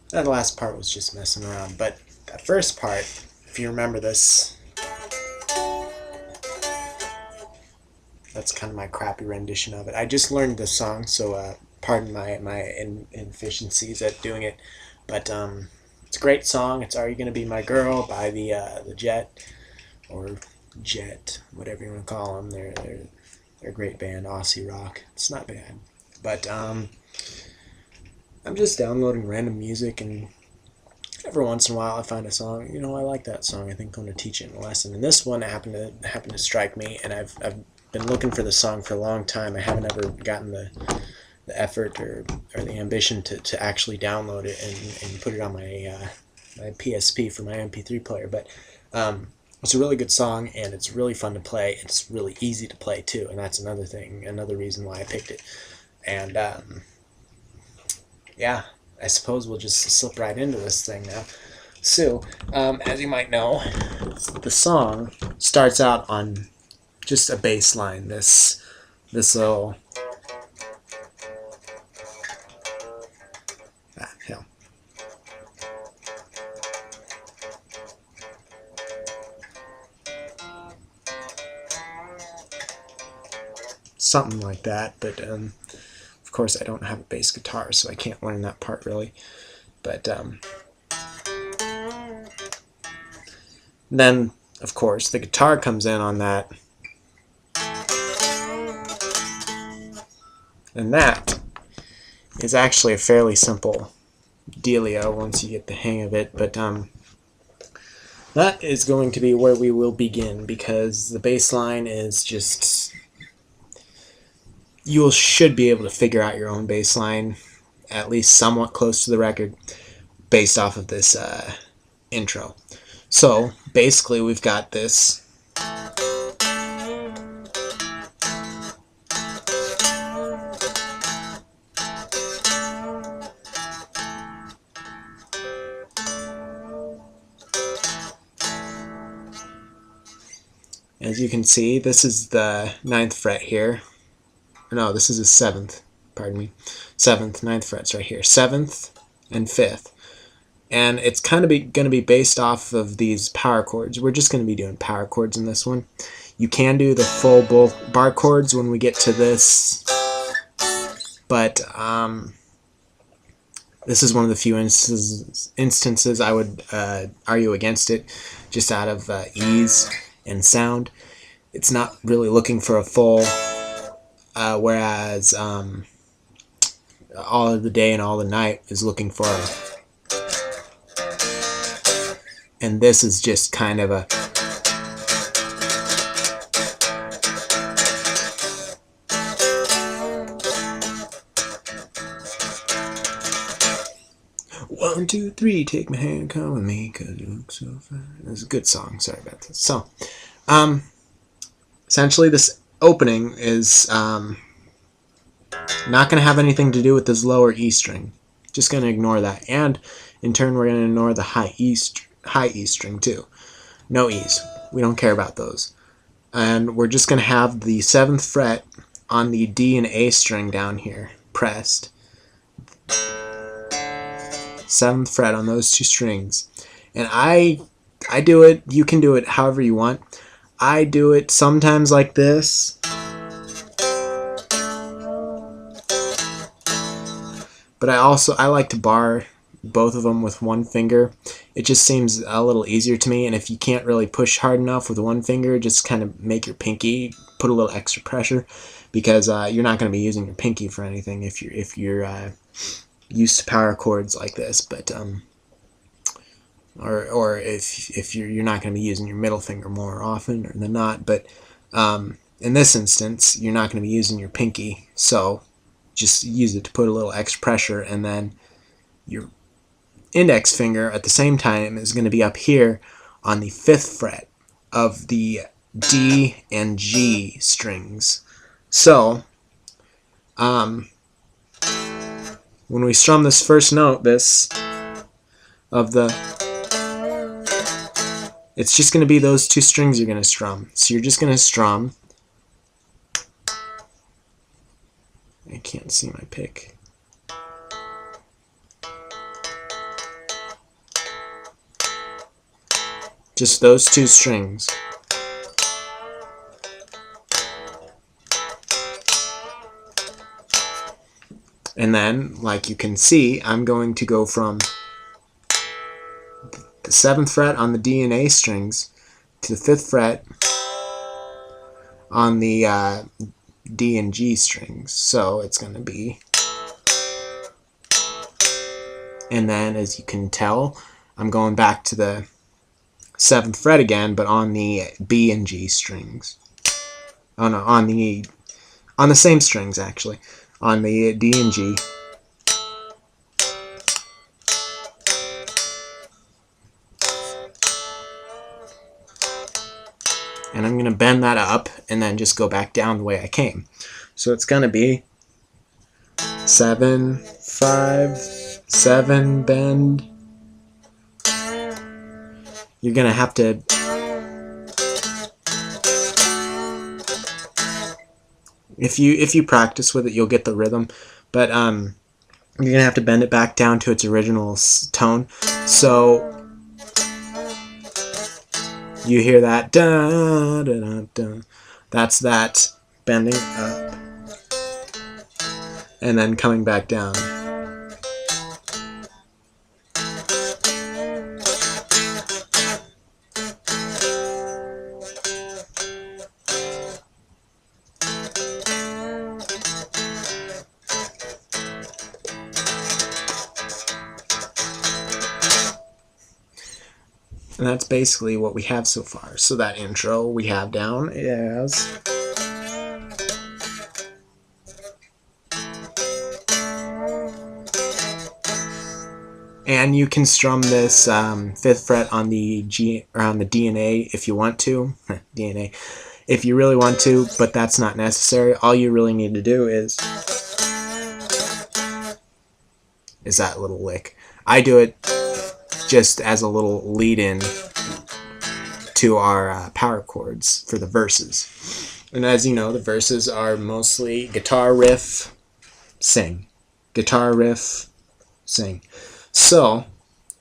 That last part was just messing around, but that first part, if you remember this, that's kind of my crappy rendition of it. I just learned this song, so pardon my inefficiencies at doing it, but it's a great song. It's "Are You Gonna Be My Girl" by the Jet, or Jet, whatever you want to call them. They're a great band, Aussie rock. It's not bad, but I'm just downloading random music, and every once in a while I find a song. You know, I like that song. I think I'm going to teach it in a lesson. And this one happened to strike me, and I've been looking for the song for a long time. I haven't ever gotten the effort or the ambition to actually download it and put it on my PSP for my MP3 player. But it's a really good song, and it's really fun to play. It's really easy to play too, and that's another reason why I picked it. And yeah, I suppose we'll just slip right into this thing now. So, as you might know, the song starts out on just a bass line. This little hell, something like that. But of course, I don't have a bass guitar, so I can't learn that part really. But then, of course, the guitar comes in on that, and that is actually a fairly simple dealio once you get the hang of it. But that is going to be where we will begin, because the bass line is just, you should be able to figure out your own bass line, at least somewhat close to the record, based off of this intro. So basically we've got this. As you can see, this is the 9th fret here. No, this is the 7th. Pardon me. 7th, 9th frets right here. 7th and 5th. And it's kind of going to be based off of these power chords. We're just going to be doing power chords in this one. You can do the full bar chords when we get to this, but this is one of the few instances I would argue against it, just out of ease and sound. It's not really looking for a full, whereas All of the Day and All the Night is looking for a, and this is just kind of a one, two, three, take my hand, come with me, cause you look so fine. It's a good song. Sorry about this. So, essentially, this opening is not going to have anything to do with this lower E string. Just going to ignore that, and in turn, we're going to ignore the high E string too. No E's. We don't care about those. And we're just going to have the 7th fret on the D and A string down here pressed. 7th fret on those two strings. And I do it, you can do it however you want. I do it sometimes like this, but I like to bar both of them with one finger. It just seems a little easier to me, and if you can't really push hard enough with one finger, just kind of make your pinky put a little extra pressure, because you're not going to be using your pinky for anything if you're used to power chords like this. But or if you're not going to be using your middle finger more often than not. But in this instance, you're not going to be using your pinky, so just use it to put a little extra pressure, and then your index finger at the same time is going to be up here on the 5th fret of the D and G strings. So when we strum this first note, this of the, it's just going to be those two strings you're going to strum. So you're just going to strum. I can't see my pick. Just those two strings. And then, like you can see, I'm going to go from the 7th fret on the D and A strings to the 5th fret on the D and G strings. So it's going to be, and then as you can tell, I'm going back to the 7th fret again, but on the B and G strings. Oh no, on the same strings actually, on the D and G. And I'm going to bend that up and then just go back down the way I came. So it's going to be 7, 5, 7, bend. You're going to have to if you practice with it, you'll get the rhythm, but you're going to have to bend it back down to its original tone. So you hear that da, da, da, da. That's that bending up and then coming back down. And that's basically what we have so far. So that intro we have down is and you can strum this 5th fret on the G or on the D and A if you want to. D and A, if you really want to, but that's not necessary. All you really need to do is that little lick. I do it just as a little lead-in to our power chords for the verses. And as you know, the verses are mostly guitar riff, sing. Guitar riff, sing. So,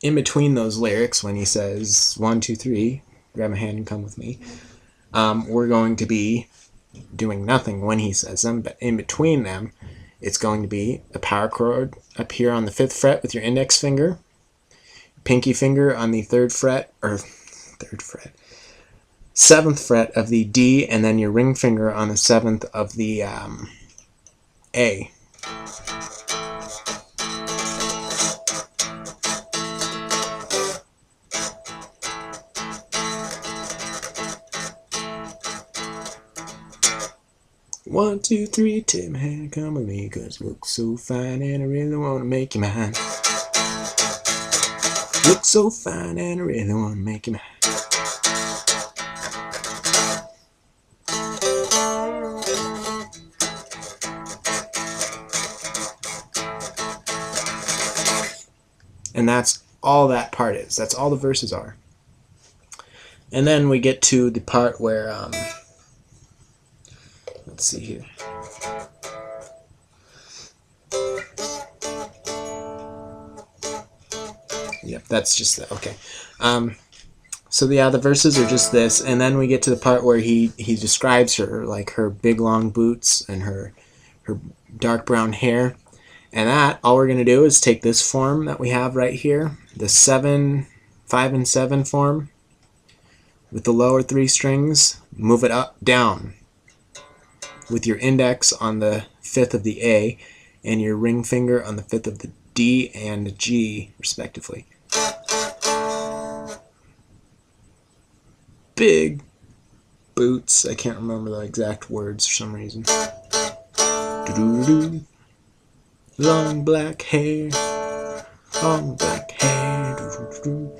in between those lyrics, when he says 1, 2, 3, grab my hand and come with me, we're going to be doing nothing when he says them, but in between them, it's going to be a power chord up here on the 5th fret with your index finger, pinky finger on the 7th fret of the D, and then your ring finger on the 7th of the A. One, two, three, take my hand, come with me, 'cause you look so fine and I really want to make you mine. Look so fine and I really want to make you mine. And that's all that part is. That's all the verses are. And then we get to the part where, let's see here. Yep, that's just that. Okay. So yeah, the verses are just this, and then we get to the part where he describes her, like her big long boots and her dark brown hair. And that, all we're going to do is take this form that we have right here, the 7, 5, and 7 form, with the lower 3 strings, move it up, down, with your index on the 5th of the A, and your ring finger on the 5th of the D and G, respectively. Big boots. I can't remember the exact words for some reason. Doo-doo-doo. Long black hair. Long black hair. Doo-doo-doo.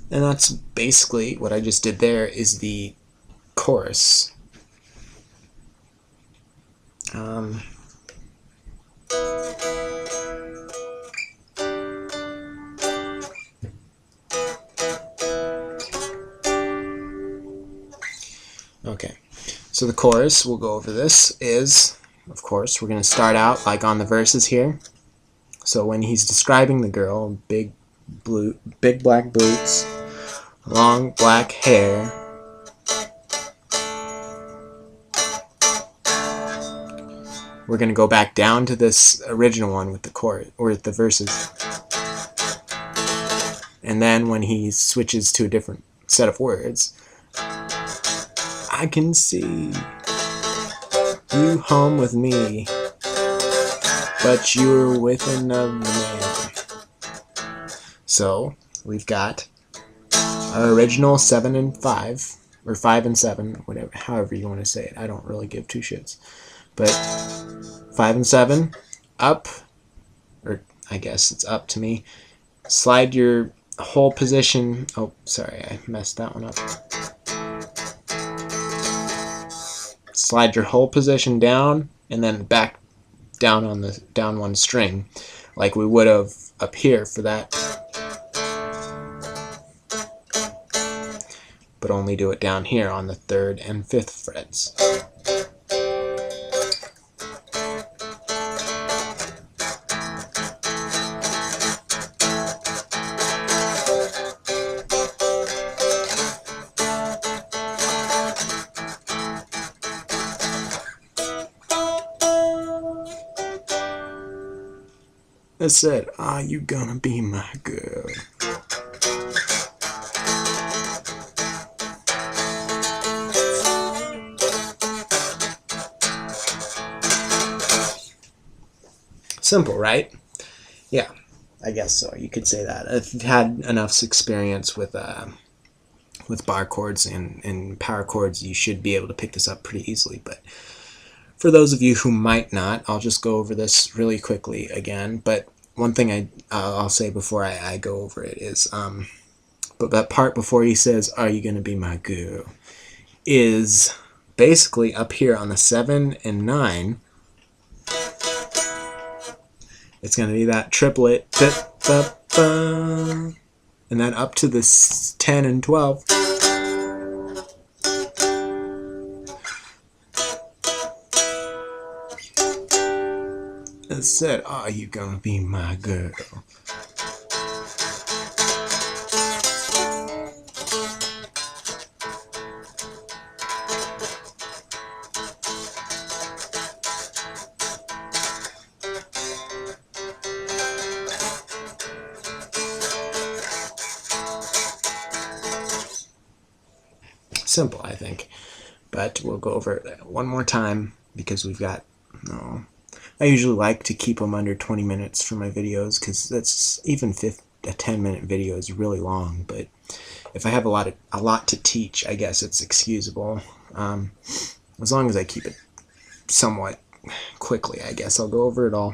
And that's basically what I just did there is the chorus. So the chorus, we'll go over this, is, of course, we're going to start out like on the verses here. So when he's describing the girl, big black boots, long black hair, we're going to go back down to this original one with the chorus, or with the verses. And then when he switches to a different set of words, I can see you home with me, but you're with another man. So we've got our original 7 and 5, or 5 and 7, whatever, however you want to say it. I don't really give two shits. But 5 and 7, up, or I guess it's up to me. Slide your whole position. Oh, sorry, I messed that one up. Slide your whole position down, and then back down on the down one string, like we would have up here for that. But only do it down here on the 3rd and 5th frets. I said, are you gonna be my girl? Simple, right? Yeah, I guess so. You could say that. If you've had enough experience with bar chords and power chords, you should be able to pick this up pretty easily. But for those of you who might not, I'll just go over this really quickly again. But one thing I'll say before I go over it is, but that part before he says, "Are you gonna be my girl?" is basically up here on the 7 and 9. It's going to be that triplet, and then up to this 10 and 12. It said, "Are you going to be my girl?" Simple, I think, but we'll go over it one more time because we've got, I usually like to keep them under 20 minutes for my videos because that's, even a 10-minute video is really long, but if I have a lot to teach, I guess it's excusable. As long as I keep it somewhat quickly, I guess I'll go over it all,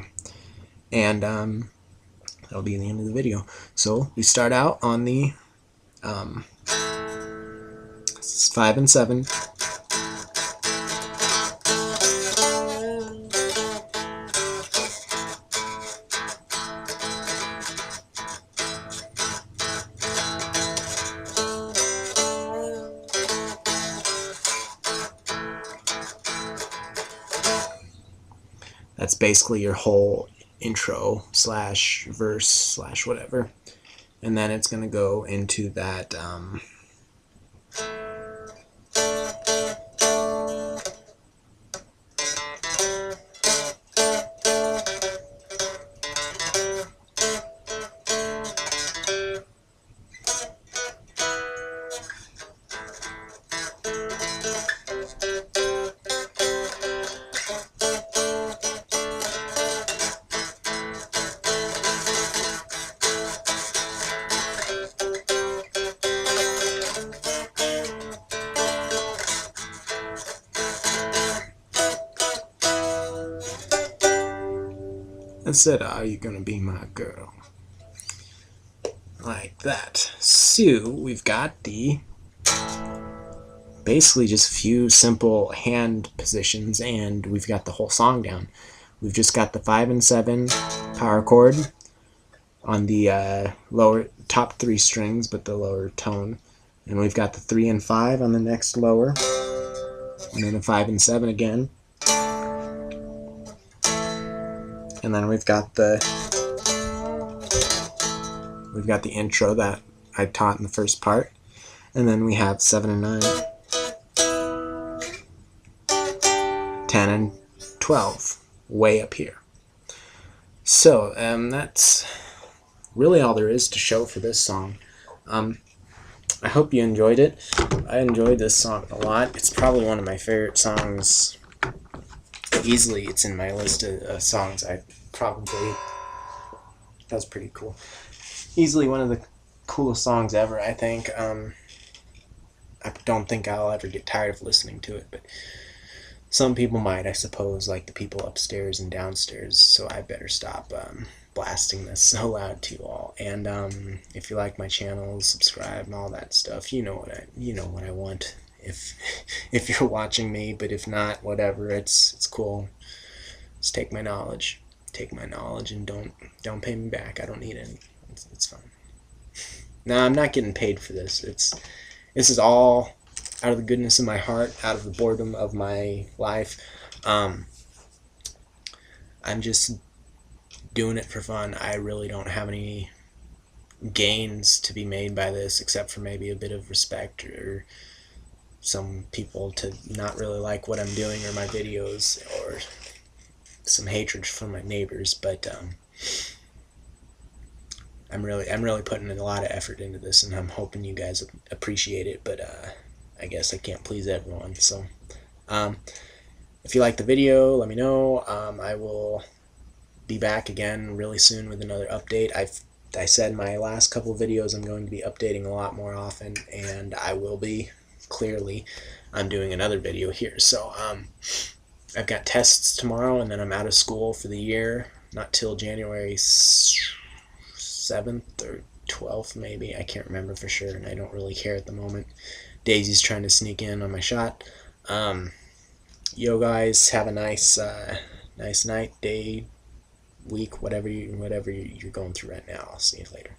and that'll be the end of the video. So we start out on the 5 and 7. That's basically your whole intro slash verse slash whatever, and then it's going to go into that and said, "Are you gonna be my girl?" Like that. So we've got the basically just a few simple hand positions, and we've got the whole song down. We've just got the 5 and 7 power chord on the lower top 3 strings, but the lower tone, and we've got the 3 and 5 on the next lower. and then a 5 and 7 again, and then we've got the intro that I taught in the first part, and then we have 7 and 9, 10 and 12 way up here. So that's really all there is to show for this song. I hope you enjoyed it. I enjoyed this song a lot. It's probably one of my favorite songs. Easily, it's in my list of songs I probably... That's pretty cool. Easily one of the coolest songs ever, I think. I don't think I'll ever get tired of listening to it, but some people might, I suppose, like the people upstairs and downstairs, so I better stop blasting this so loud to you all. And if you like my channel, subscribe and all that stuff. You know what I want if you're watching me, but if not, whatever, it's cool. Just take my knowledge, and don't pay me back. I don't need any. It's fine. Now, I'm not getting paid for this. This is all out of the goodness of my heart, out of the boredom of my life. I'm just doing it for fun. I really don't have any gains to be made by this, except for maybe a bit of respect, or some people to not really like what I'm doing or my videos, or some hatred from my neighbors. But I'm really putting a lot of effort into this, and I'm hoping you guys appreciate it. But I guess I can't please everyone. So if you like the video, let me know. I will be back again really soon with another update. I said in my last couple of videos I'm going to be updating a lot more often, and I will be. Clearly, I'm doing another video here. So I've got tests tomorrow, and then I'm out of school for the year, not till January 7th or 12th maybe. I can't remember for sure, and I don't really care at the moment. Daisy's trying to sneak in on my shot. Yo guys, have a nice night, day, week, whatever you're going through right now. I'll see you later.